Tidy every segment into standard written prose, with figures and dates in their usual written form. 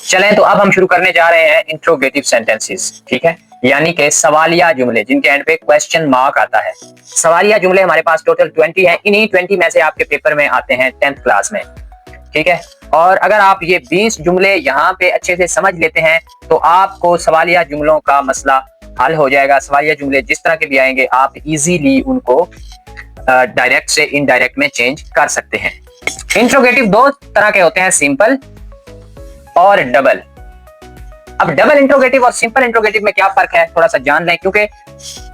चलें तो अब हम शुरू करने जा रहे हैं इंट्रोगेटिव सेंटेंसेस, ठीक है, यानी कि सवालिया जुमले जिनके एंड पे क्वेश्चन मार्क आता है। सवालिया जुमले हमारे पास टोटल 20 है। इन्हीं 20 में से आपके पेपर में आते हैं 10th क्लास में, ठीक है। और अगर आप ये 20 जुमले यहाँ पे अच्छे से समझ लेते हैं तो आपको सवालिया जुमलों का मसला हल हो जाएगा। सवालिया जुमले जिस तरह के भी आएंगे आप इजीली उनको डायरेक्ट से इनडायरेक्ट में चेंज कर सकते हैं। इंट्रोगेटिव दो तरह के होते हैं, सिंपल और डबल। अब डबल इंट्रोगेटिव और सिंपल इंट्रोगेटिव में क्या फर्क है थोड़ा सा जान लें, क्योंकि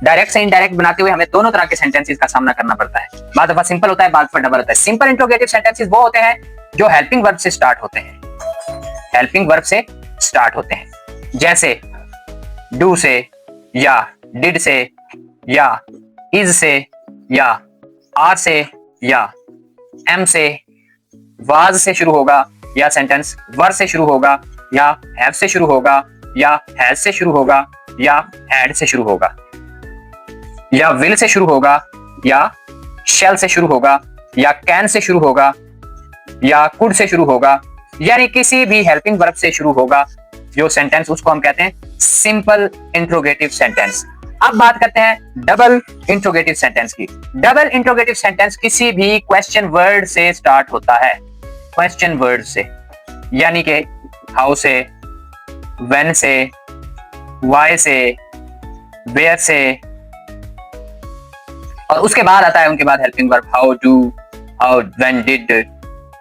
डायरेक्ट से इनडायरेक्ट बनाते हुए हमें दोनों तरह के सेंटेंसेस का सामना करना पड़ता है। बाद दफा सिंपल होता है, बाद दफा डबल होता है। सिंपल इंट्रोगेटिव सेंटेंसेस वो होते हैं जो हेल्पिंग वर्ब से स्टार्ट होते हैं, हेल्पिंग वर्ब से स्टार्ट होते हैं, जैसे डू से या डिड से या इज से या आर से या एम से, वाज से शुरू होगा या सेंटेंस वर से शुरू होगा या हैव से शुरू होगा या हैज से शुरू होगा या हैड से शुरू होगा या विल से शुरू होगा या शैल से शुरू होगा या कैन से शुरू होगा या कुड से शुरू होगा, यानी किसी भी हेल्पिंग वर्ब से शुरू होगा जो सेंटेंस, उसको हम कहते हैं सिंपल इंट्रोगेटिव सेंटेंस। अब बात करते हैं डबल इंट्रोगेटिव सेंटेंस की। डबल इंट्रोगेटिव सेंटेंस किसी भी क्वेश्चन वर्ड से स्टार्ट होता है, क्वेश्चन वर्ड से, यानी कि हाउ से, व्हेन से, व्हाई से, वेयर से, और उसके बाद आता है उनके बाद helping verb how to, how, when, did,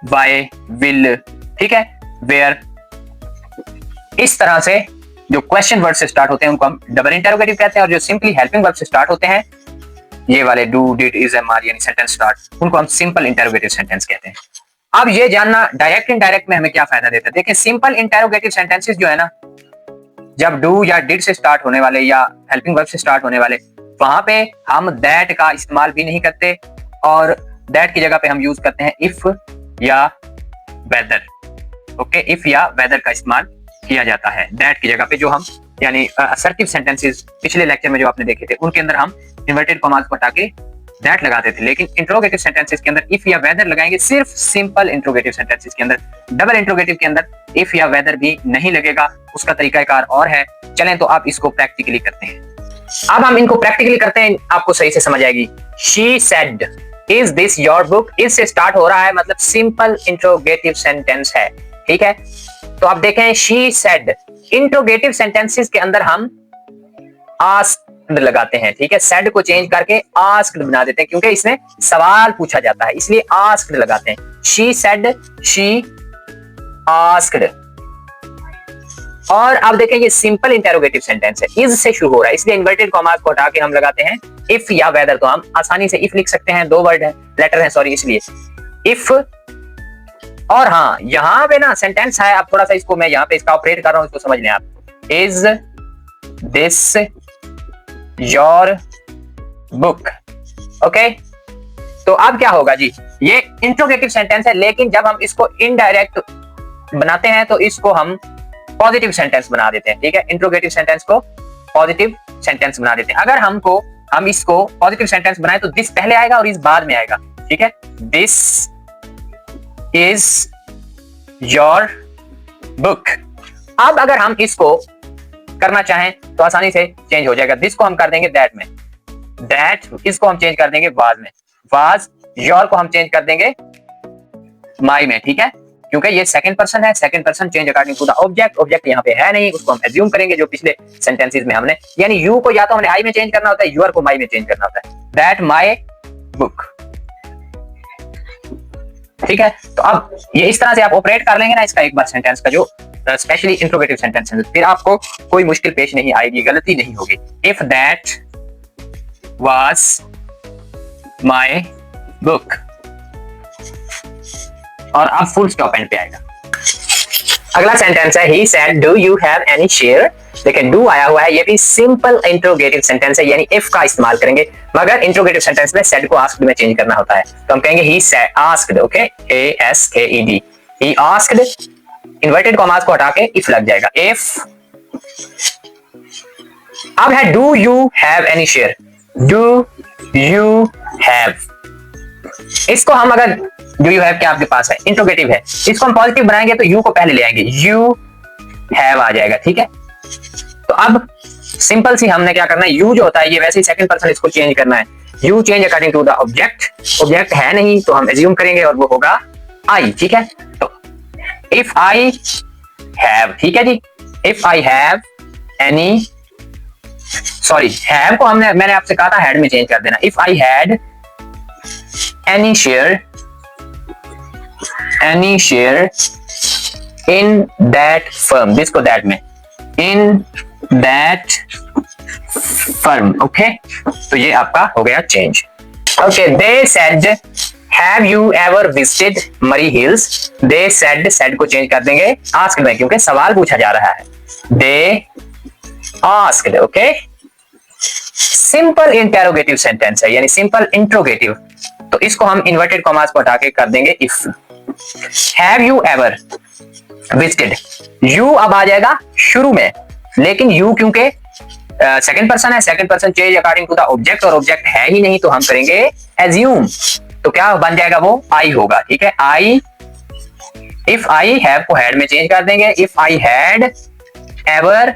why, will, ठीक है, वेयर। इस तरह से जो क्वेश्चन वर्ड से स्टार्ट होते हैं उनको हम डबल इंटरोगेटिव कहते हैं, और जो सिंपली हेल्पिंग वर्ब से स्टार्ट होते हैं, ये वाले do, did, is, am, are यानी सेंटेंस स्टार्ट, उनको हम सिंपल इंटरोगेटिव सेंटेंस कहते हैं। अब ये जानना डायरेक्ट इनडायरेक्ट में हमें क्या फायदा देता है। देखिए सिंपल इंटरोगेटिव सेंटेंसेस जो है ना, जब डू या डिड से स्टार्ट होने वाले या हेल्पिंग वर्ब से स्टार्ट होने वाले, वहां पे हम दैट का इस्तेमाल भी नहीं करते, और दैट की जगह पे हम यूज करते हैं इफ या वेदर। ओके, इफ या वेदर का इस्तेमाल किया जाता है दैट की जगह पे। जो हम यानी असर्टिव सेंटेंसेस पिछले लेक्चर में जो आपने देखे थे उनके अंदर हम इन्वर्टेड कॉमास को हटा के दैट लगाते थे, लेकिन इंट्रोगेटिव सेंटेंसेस के अंदर इफ या वेदर लगाएंगे, सिर्फ सिंपल इंट्रोगेटिव सेंटेंसेस के अंदर। डबल इंट्रोगेटिव के अंदर इफ या वेदर भी नहीं लगेगा, उसका तरीकाकार और है। चलें तो आप इसको प्रैक्टिकली करते हैं। अब हम इनको प्रैक्टिकली करते हैं, आपको सही से समझ आएगी। She said is this your book, is से स्टार्ट हो रहा है, मतलब सिंपल इंट्रोगेटिव सेंटेंस है, ठीक है। तो आप देखें शी सेड, इंट्रोगेटिव सेंटेंसेस के अंदर हम आस्क्ड लगाते हैं, ठीक है, सेड को चेंज करके आस्क्ड बना देते हैं, क्योंकि इसमें सवाल पूछा जाता है, इसलिए आस्क्ड लगाते हैं। She said, she asked. और अब देखें ये सिंपल इंटरोगेटिव सेंटेंस है, इज से शुरू हो रहा है, इसलिए इन्वर्टेड कॉमास को हटा के हम लगाते हैं इफ या वेदर। तो हम आसानी से इफ लिख सकते हैं, दो वर्ड है, लेटर है सॉरी, इसलिए इफ। और हाँ, यहां पे ना सेंटेंस है, अब थोड़ा सा इसको मैं यहां पे इसका ऑपरेट कर रहा हूं, इसको समझ लें आप। Is this your book, okay. तो अब क्या होगा जी, ये इंट्रोगेटिव सेंटेंस है, लेकिन जब हम इसको इनडायरेक्ट बनाते हैं तो इसको हम पॉजिटिव सेंटेंस बना देते हैं, ठीक है। इंट्रोगेटिव सेंटेंस को पॉजिटिव सेंटेंस बना देते हैं। अगर हम इसको पॉजिटिव सेंटेंस बनाए तो दिस पहले आएगा और इस बाद में आएगा, ठीक है। This is your book. अब अगर हम इसको करना चाहें तो आसानी से चेंज हो जाएगा। दिस को हम कर देंगे दैट में, दैट इसको हम चेंज कर देंगे वाज में, वाज, योर को हम चेंज कर देंगे माई में, ठीक है, क्योंकि ये सेकंड पर्सन है, second person change according to the object, object यहाँ पे है नहीं, उसको हम एज्यूम करेंगे जो पिछले सेंटेंसेस में हमने, यानी यू को या तो हमने आई में चेंज करना होता है, यूर को माई में चेंज करना होता है, दैट माई बुक, ठीक है। तो अब ये इस तरह से आप ऑपरेट कर लेंगे ना इसका एक बार सेंटेंस का, जो स्पेशली इंट्रोगेटिव सेंटेंस है, फिर आपको कोई मुश्किल पेश नहीं आएगी, गलती नहीं होगी। If that was my book, और अब फुल स्टॉप एंड पे आएगा। अगला सेंटेंस है he said do you have any share. देखिए डू आया हुआ है, ये भी सिंपल इंट्रोगेटिव सेंटेंस है, यानी इफ का इस्तेमाल करेंगे, मगर इंट्रोगेटिव सेंटेंस में सेड को आस्क्ड में चेंज करना होता है, तो हम कहेंगे he asked, okay, ASKED, he asked, inverted commas को हटा के इफ लग जाएगा, इफ। अब है do you have any share, do you have, इसको हम अगर डू यू हैव क्या आपके पास है, इंट्रोगेटिव है, इसको हम पॉजिटिव बनाएंगे तो यू को पहले ले आएंगे, यू हैव आ जाएगा, ठीक है। तो अब सिंपल सी हमने क्या करना है, यू जो होता है ये वैसे ही सेकंड पर्सन, इसको चेंज करना है। You change according to the object, object है नहीं तो हम एज्यूम करेंगे और वो होगा आई, ठीक है। तो इफ आई हैव, ठीक है जी, if I have any, sorry have को मैंने आपसे कहा था हैड में चेंज कर देना। If I had any share in that firm, this को दैट में, इन दैट फर्म, ओके। तो ये आपका हो गया change. Okay, they said have you ever visited Murree hills, they said को चेंज कर देंगे आस्क्ड में, क्योंकि सवाल पूछा जा रहा है। They asked, okay. Simple interrogative sentence है, यानी सिंपल इंट्रोगेटिव, तो इसको हम इन्वर्टेड कॉमास को हटा के कर देंगे if. Have you ever visited, you अब आ जाएगा शुरू में, लेकिन यू क्योंकि सेकंड पर्सन है, second person change according to the object, और ऑब्जेक्ट है ही नहीं तो हम करेंगे एज्यूम, तो क्या बन जाएगा, वो आई होगा, ठीक है। आई, इफ आई हैव को हैड में चेंज कर देंगे। If I had ever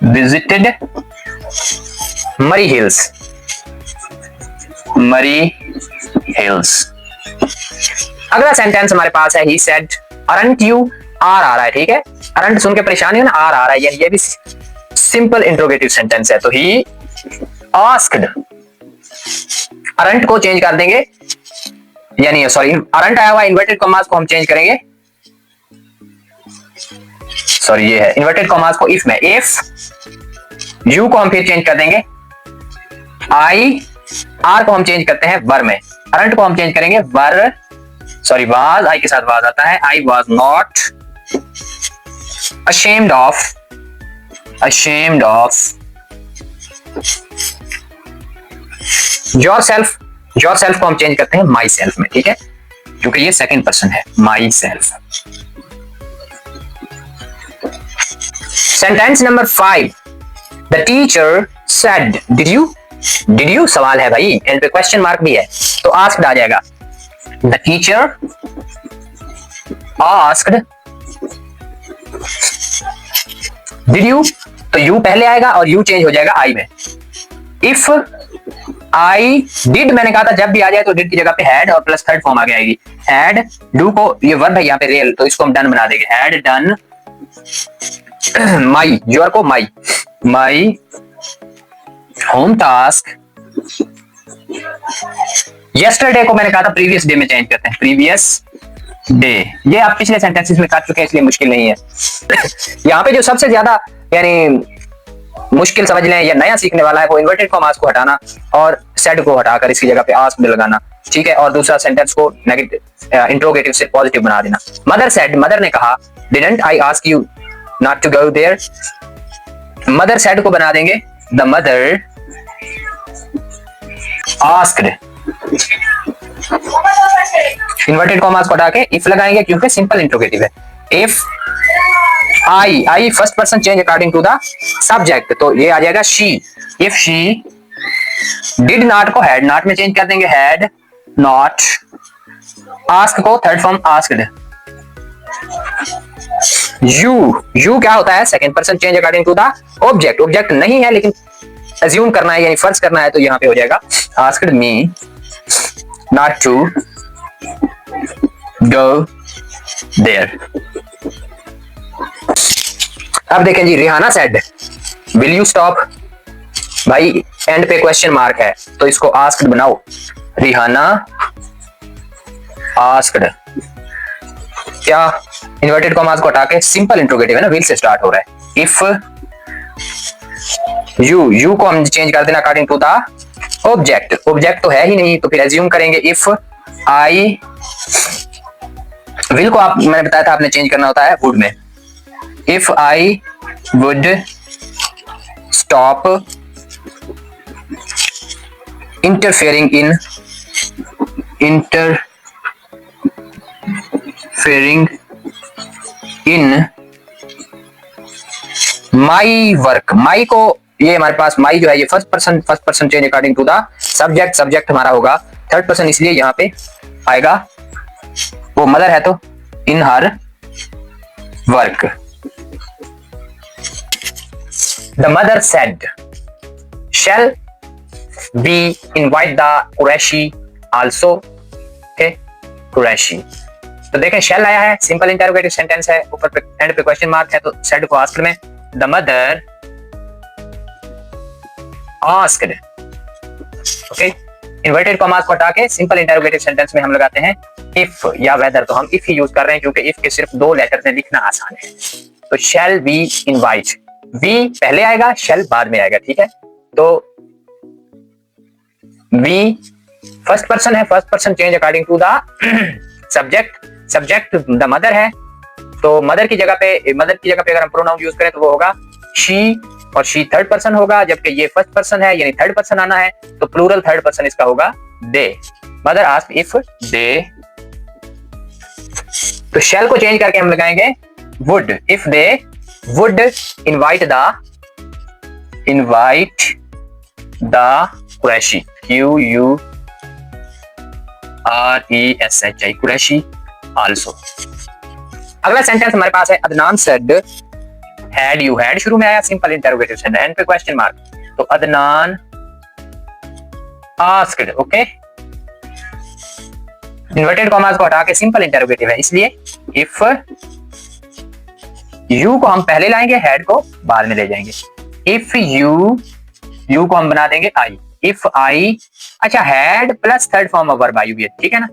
visited Murree hills, अगला सेंटेंस हमारे पास है, he said aren't you, are आ रहा है, ठीक है। अरंट सुन के परेशानी है ना, आर आ रहा है, यानी ये भी सिंपल इंट्रोगेटिव सेंटेंस है। तो ही आस्क्ड, अरंट को चेंज कर देंगे, यानी सॉरी अरंट आया हुआ इन्वर्टेड कॉमास को हम चेंज करेंगे, सॉरी ये है इन्वर्टेड कॉमास को इफ में। इफ यू को हम फिर चेंज कर देंगे, आई, आर को हम चेंज करते हैं वर में, अरंट को हम चेंज करेंगे वर, सॉरी वाज, आई के साथ वाज आता है। I was not ashamed of yourself को हम चेंज करते हैं माई सेल्फ में, ठीक है, क्योंकि ये सेकंड पर्सन है, my self. Sentence number 5, the teacher said, did you सवाल है भाई, एंड पे क्वेश्चन मार्क भी है, तो आस्क्ड आ जाएगा। The teacher asked did you, तो यू पहले आएगा और यू चेंज हो जाएगा आई में। इफ आई डिड, मैंने कहा था जब भी आ जाए तो डिड की जगह पे हैड और प्लस थर्ड फॉर्म आगे आएगी। हैड, डू को ये वर्ब है यहाँ पे रियल, तो इसको हम डन बना देंगे। हैड डन माई, योर को माई होम टास्क यस्टरडे को मैंने कहा था प्रीवियस डे में चेंज करते हैं, प्रीवियस डे। ये आप पिछले सेंटेंसेस में कर चुके हैं, इसलिए मुश्किल नहीं है। यहाँ पे जो सबसे ज्यादा यानी मुश्किल समझ लें या नया सीखने वाला है, वो इन्वर्टेड कॉमास को हटाना और सेड को हटाकर इसकी जगह पे आस्क्ड लगाना, ठीक है। और दूसरा सेंटेंस को नेगेटिव इंट्रोगेटिव से पॉजिटिव बना देना। मदर सेड, मदर ने कहा, didn't I ask you not to go there, mother said को बना देंगे the mother asked, inverted commas को हटा के इफ लगाएंगे क्योंकि सिंपल इंट्रोगेटिव है। If I first person change according to the subject, तो ये आ जाएगा she. If she did not को हैड नॉट में चेंज कर देंगे, हैड नॉट, आस्क को थर्ड फॉर्म आस्क्ड। यू क्या होता है, second person change according to the object, object नहीं है लेकिन अज्यूम करना है यानी फर्ज करना है, तो यहाँ पे हो जाएगा asked me not to go there. अब देखें जी, Rihanna said will you stop, भाई एंड पे क्वेश्चन मार्क है तो इसको आस्क्ड बनाओ। रिहाना आस्क्ड, क्या इन्वर्टेड कॉमास को हटा के सिंपल इंट्रोगेटिव है ना, विल से स्टार्ट हो रहा है। इफ यू को हम चेंज कर देना according to the object, object तो है ही नहीं तो फिर एज्यूम करेंगे। इफ आई, विल को आप मैंने बताया था आपने चेंज करना होता है वुड में। If I would stop interfering in my work, my को ये हमारे पास माई जो है ये first person change according to the subject, subject हमारा होगा थर्ड पर्सन इसलिए यहाँ पे आएगा, वो मदर है तो in her work. The mother said, shall we invite the Quraishi also? Okay, Quraishi. तो देखें shall आया है, सिंपल इंटरोगेटिव सेंटेंस है, ऊपर पे एंड पे क्वेश्चन मार्क है, तो said को आस्क्ड में the mother asked. Okay, inverted commas को हटा के सिंपल इंटरोगेटिव सेंटेंस में हम लगाते हैं इफ या वेदर, तो हम इफ ही यूज कर रहे हैं क्योंकि इफ के सिर्फ 2 लेटर्स हैं, लिखना आसान है। तो शैल वी इनवाइट, वी पहले आएगा, शैल बाद में आएगा, ठीक है। तो वी फर्स्ट पर्सन है, first person change according to the subject, subject the mother है, तो मदर की जगह पे अगर हम प्रोनाउन यूज करें तो वो होगा शी, और शी थर्ड पर्सन होगा, जबकि ये फर्स्ट पर्सन है यानी थर्ड पर्सन आना है, तो प्लूरल थर्ड पर्सन इसका होगा दे। मदर आस्क्ड इफ दे, तो शैल को चेंज करके हम लगाएंगे would, if they would invite the Qureshi, QURESHI, Qureshi also. अगला सेंटेंस हमारे पास है Adnan said, had you, had शुरू में आया, सिंपल इंटरोगेटिव सेंटेंस, एंड पे क्वेश्चन मार्क, तो Adnan asked. Okay, inverted commas को हटा के सिंपल इंटरोगेटिव है, इसलिए इफ यू को हम पहले लाएंगे, हैड को बाद में ले जाएंगे। इफ यू को हम बना देंगे आई, इफ आई, अच्छा had plus third form of verb I भी है, ठीक है ना।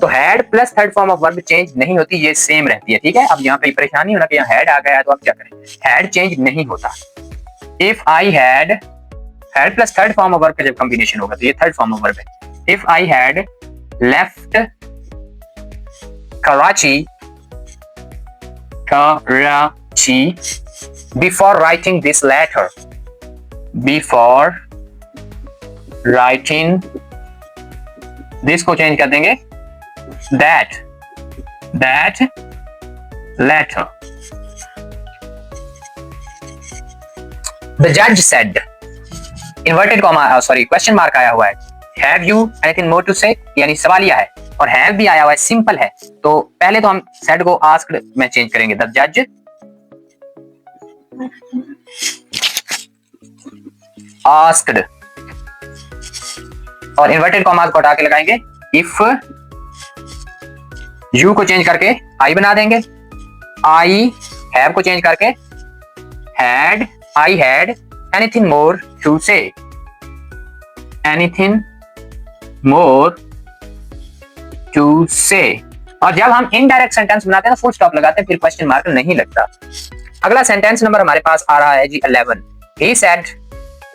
तो had plus third form of verb change नहीं होती, ये सेम रहती है, ठीक है। अब यहाँ पे परेशानी होना कि यहाँ हैड आ गया है, तो आप क्या करें, हैड चेंज नहीं होता। If I had plus third form of verb का जब कॉम्बिनेशन होगा तो ये थर्ड फॉर्म ऑफ वर्ब है। If I had left Karachi before writing this letter, before writing this को चेंज कर देंगे that letter. The judge said, inverted comma, question mark आया हुआ है, have you anything more to say, यानी सवालिया है, और have भी आया हुआ है, सिंपल है, तो पहले तो हम said को asked में चेंज करेंगे, the judge asked, और इन्वर्टेड कॉमास को हटा के लगाएंगे इफ, यू को चेंज करके आई बना देंगे, आई हैव को चेंज करके had, I had anything more to say, anything more to say. और जब हम इनडायरेक्ट सेंटेंस बनाते हैं ना, फुल स्टॉप लगाते हैं, फिर क्वेश्चन मार्क नहीं लगता। अगला सेंटेंस नंबर हमारे पास आ रहा है जी 11। He said,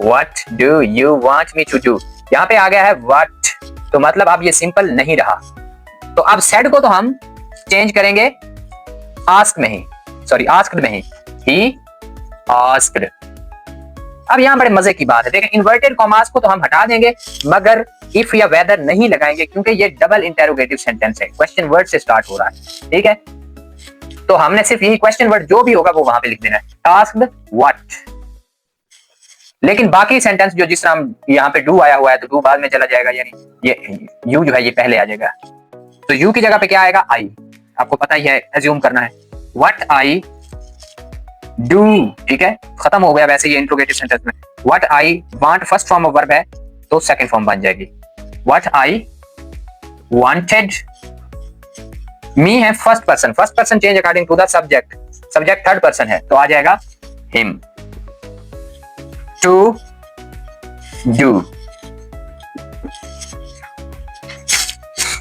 what do you want me to do? यहाँ पे आ गया है what, तो मतलब अब ये सिंपल नहीं रहा, तो अब said को तो हम चेंज करेंगे ask में ही, सॉरी asked में ही, he asked। अब यहाँ बड़े मजे की बात है, देखें इन्वर्टेड कॉमास को तो हम हटा देंगे, मगर इफ या वेदर नहीं लगाएंगे क्योंकि ये डबल इंटरोगेटिव सेंटेंस है, क्वेश्चन वर्ड से स्टार्ट हो रहा है, ठीक है। तो हमने सिर्फ यही क्वेश्चन वर्ड जो भी होगा वो वहां पे लिख देना है, asked what। लेकिन बाकी सेंटेंस जो जिस तरह यहाँ पे डू आया हुआ है तो डू बाद में चला जाएगा, यानी ये यू जो है ये पहले आ जाएगा, तो यू की जगह पे क्या आएगा, आई। आपको पता ही है, एज्यूम करना है व्हाट आई डू, ठीक है, खत्म हो गया वैसे ये इंट्रोगेटिव सेंटेंस में। What I want first form of verb है तो सेकंड फॉर्म बन जाएगी, व्हाट आई वांटेड। मी है first person change according to the subject, subject third person है तो आ जाएगा हिम। To do.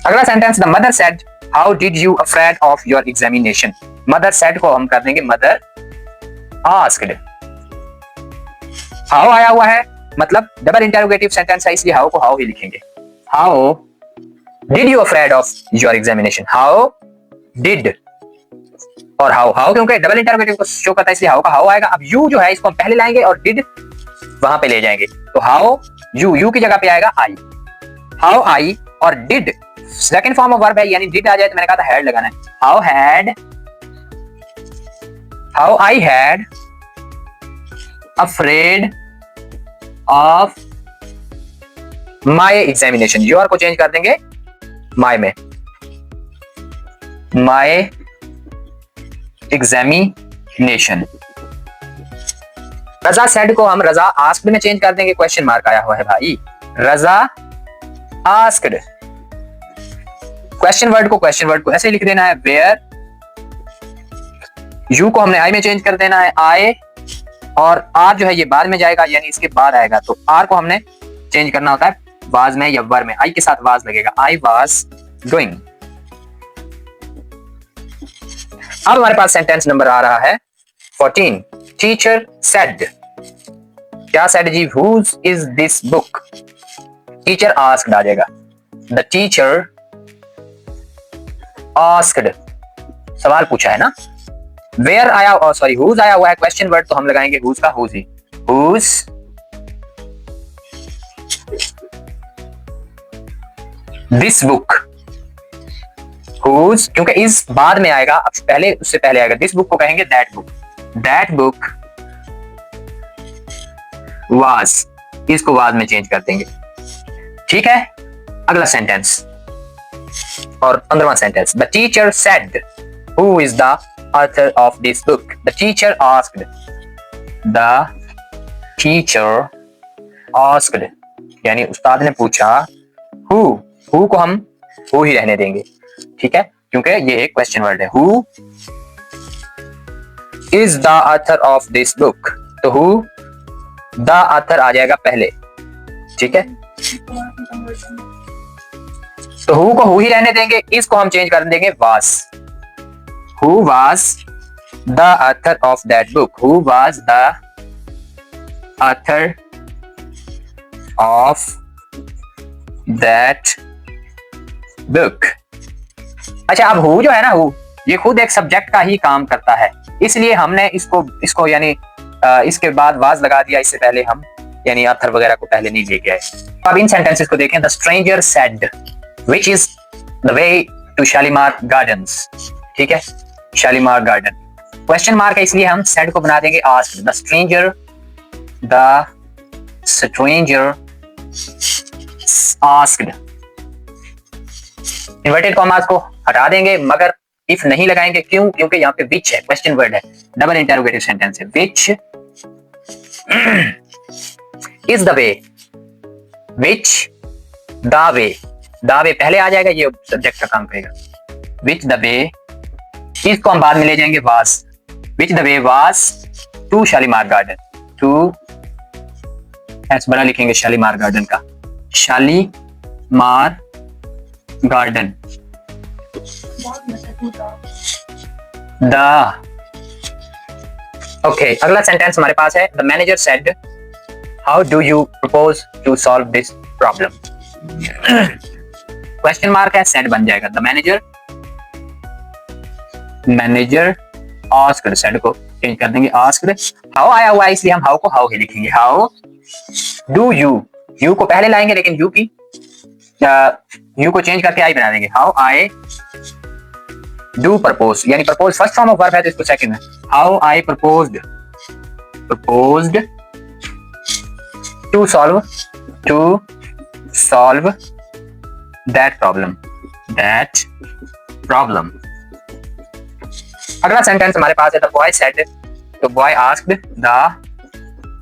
अगला sentence, the mother said how did you afraid of your examination. Mother said को हम कर देंगे मदर आस्क्ड। हाउ आया हुआ है मतलब डबल इंटरोगेटिव सेंटेंस है, इसलिए हाउ को हाउ ही लिखेंगे। How did you afraid of your examination, how did और हाउ क्योंकि डबल इंटरोगेटिव को शो करता है इसलिए हाउ का हाउ आएगा। अब यू जो है इसको हम पहले लाएंगे और डिड वहां पे ले जाएंगे, तो हाउ यू की जगह पे आएगा आई। हाउ आई और did second form of verb है, यानी डिड आ जाए तो मैंने कहा था हैड लगाना है। How I had afraid of my examination. Your को चेंज कर देंगे माय में, माय एग्जामिनेशन। रजा सेड को हम रजा आस्क्ड में चेंज कर देंगे, क्वेश्चन मार्क आया हुआ है भाई। रजा आस्क्ड, क्वेश्चन वर्ड को ऐसे लिख देना है वेयर, यू को हमने आई में चेंज कर देना है आई, और आर जो है ये बाद में जाएगा यानी इसके बाद आएगा, तो आर को हमने चेंज करना होता है वाज में या वर में, आई के साथ वाज लगेगा, आई वाज डूइंग। अब हमारे पास सेंटेंस नंबर आ रहा है 14। टीचर सेड, क्या सेड जी? Whose is this book? Teacher asked आ जाएगा। द टीचर आस्क्ड, सवाल पूछा है ना। वेयर आया, और सॉरी हुज आया हुआ है, क्वेश्चन वर्ड तो हम लगाएंगे हुज का, हुज ही, हुज दिस बुक। हुज क्योंकि इस बाद में आएगा, अब पहले उससे पहले आएगा, दिस बुक को कहेंगे that book. That book was, इसको वाज में चेंज कर देंगे, ठीक है। अगला सेंटेंस और 15वां sentence. The teacher said who is the author of this book? The teacher asked. The teacher asked, यानी उस्ताद ने पूछा। who को हम who ही रहने देंगे, ठीक है, क्योंकि ये एक क्वेश्चन वर्ड है। who is the author of this book? तो who the author आ जाएगा पहले, ठीक है। तो who को who ही रहने देंगे, इसको हम चेंज कर देंगे was। Who was the author of that book? Who was the author of that book? अच्छा, अब who जो है ना, who ये खुद एक सब्जेक्ट का ही काम करता है, इसलिए हमने इसको यानी इसके बाद वाज लगा दिया, इससे पहले हम यानी ऑथर वगैरह को पहले नहीं लेके आए। अब इन सेंटेंसेस को देखें। The stranger said which is the way to Shalimar gardens, ठीक है, शालीमार गार्डन। क्वेश्चन मार्क है इसलिए हम सेड को बना देंगे asked. The stranger asked. Inverted commas को हटा देंगे, मगर इफ नहीं लगाएंगे, क्यों? क्योंकि यहाँ पे विच है, क्वेश्चन वर्ड है, डबल इंटरोगेटिव सेंटेंस है। विच is the way, which the way, the way पहले आ जाएगा, ये सब्जेक्ट का काम करेगा। विच द वे, इसको हम बाद में ले जाएंगे was. Which the way was to Shalimar garden, to S बड़ा लिखेंगे शालीमार गार्डन का, शालीमार गार्डन। द ओके, अगला सेंटेंस हमारे पास है। The manager said how do you propose to solve this problem? Question mark है, सेड बन जाएगा। द मैनेजर आस्क्ड, सेड को चेंज कर देंगे आस्क्ड। हाउ आया हुआ है इसलिए हम हाउ को हाउ ही लिखेंगे। हाउ डू यू, यू को पहले लाएंगे लेकिन यू को चेंज करके आई बना देंगे। हाउ आई डू प्रपोज, यानी propose first form of verb है तो इसको सेकंड में। How I proposed to solve that problem. अगला सेंटेंस हमारे पास है। द बॉय सेड, तो boy asked, the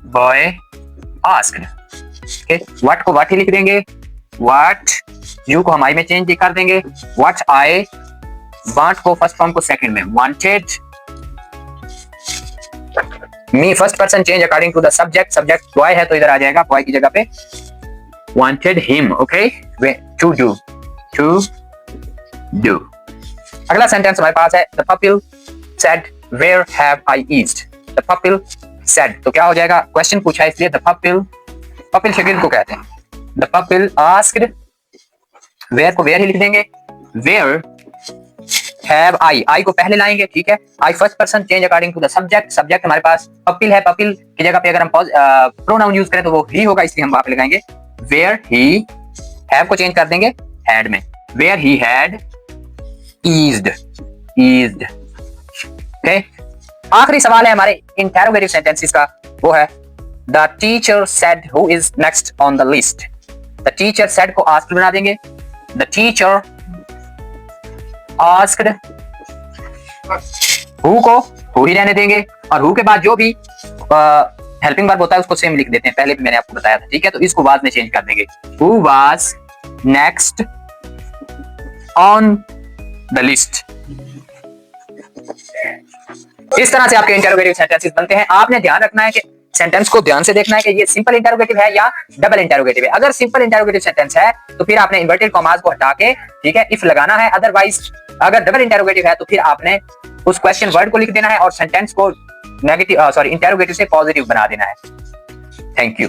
boy asked. What को व्हाट ही लिख देंगे, व्हाट, यू को हम आई में चेंज कर देंगे। व्हाट आई, वांट को फर्स्ट फॉर्म को सेकंड में, wanted me first person change according to the subject, subject boy है तो इधर आ जाएगा बॉय की जगह पे wanted him, okay, to do. अगला सेंटेंस हमारे पास है। The people said where have I east? The people said, तो क्या हो जाएगा, क्वेश्चन पूछा है इसलिए द पपल शकील को कहते हैं। द पपल आस्क्ड, वेयर को वेयर ही लिख देंगे। वेयर हैव आई, आई को पहले लाएंगे, ठीक है, I first person change according to the subject, subject हमारे पास पपल है, पपल की जगह पे अगर हम प्रोनाउन यूज करें तो वो ही होगा, इसलिए हम वहां पे लगाएंगे वेयर ही, हैव को चेंज कर देंगे हैड में, where he had eased, okay. आखिरी सवाल है हमारे इंटरोगेटिव सेंटेंसेस का, वो है the teacher said who is next on the list? The teacher said को आस्क्ड बना देंगे। द टीचर आस्क्ड हु को हु ही रहने देंगे, और हु के बाद जो भी हेल्पिंग वर्ब होता है उसको सेम लिख देते हैं, पहले भी मैंने आपको बताया था, ठीक है। तो इसको बाद में चेंज कर देंगे, who was next on the list. इस तरह से आपके इंटरोगेटिव सेंटेंसेस बनते हैं। आपने ध्यान रखना है कि सेंटेंस को ध्यान से देखना है कि ये सिंपल इंटरोगेटिव है या डबल इंटरोगेटिव है। अगर सिंपल इंटरोगेटिव सेंटेंस है तो फिर आपने इन्वर्टेड कॉमास को हटा के, ठीक है, इफ लगाना है। अदरवाइज अगर डबल इंटरोगेटिव है तो फिर आपने उस क्वेश्चन वर्ड को लिख देना है और सेंटेंस को नेगेटिव इंटरोगेटिव से पॉजिटिव बना देना है। Thank you.